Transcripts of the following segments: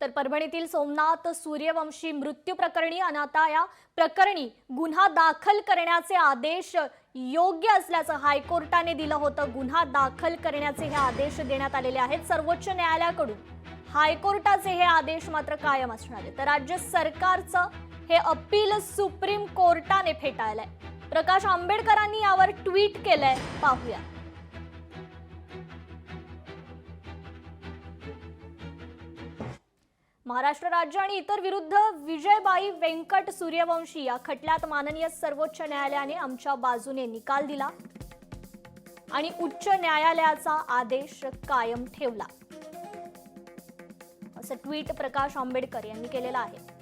तर परभणीतील सोमनाथ सूर्यवंशी मृत्यू प्रकरणी आणि आता या प्रकरणी गुन्हा दाखल करण्याचे आदेश योग्य असल्याचं हायकोर्टाने दिलं होतं। गुन्हा दाखल करण्याचे हे आदेश देण्यात आलेले आहेत सर्वोच्च न्यायालयाकडून। हायकोर्टाचे हे आदेश मात्र कायम असणार आहेत। तर राज्य सरकारचं हे अपील सुप्रीम कोर्टाने फेटाळलंय। प्रकाश आंबेडकरांनी यावर ट्विट केलंय, पाहूया। महाराष्ट्र राज्य आणि इतर विरुद्ध विजयबाई वेंकट सूर्यवंशी या खटल्यात माननीय सर्वोच्च न्यायालयाने आमच्या बाजूने निकाल दिला आणि उच्च न्यायालयाचा आदेश कायम ठेवला, असं ट्विट प्रकाश आंबेडकर यांनी केलेलं आहे।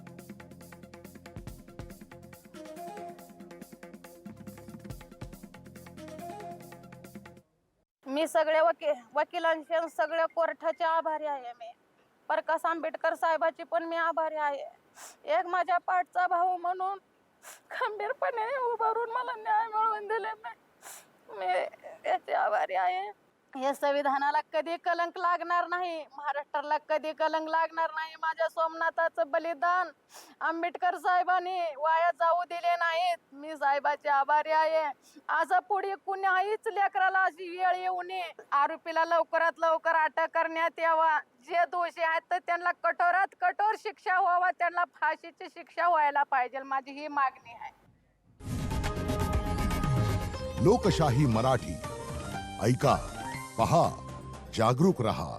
मी सगळ्या वकिलांचे सगळ्या कोर्टाचे आभारी आहे। मी प्रकाश आंबेडकर साहेबाची पण मी आभारी आहे। एक माझ्या पाठचा भाऊ म्हणून खंबीरपणे उभारून मला न्याय मिळवून दिले, मी याचे आभारी आहे। या संविधानाला कधी कलंक लागणार नाही, महाराष्ट्राला कधी कलंक लागणार नाही। माझ्या सोमनाथाचं बलिदान आंबेडकर साहेबांनी वाया जाऊ दिले नाहीत। मी साहेबाचे आभारी आहे। आज पुढे कुणाहीच लेकराला अशी वेळ येऊ नये। आरोपीला लवकरात लवकर अटक करण्यात यावा। जे दोषी आहेत तर त्यांना कठोरात कठोर शिक्षा व्हावा, त्यांना फाशीची शिक्षा व्हायला पाहिजे, माझी ही मागणी आहे। लोकशाही मराठी ऐका, पहा, जागरूक रहा।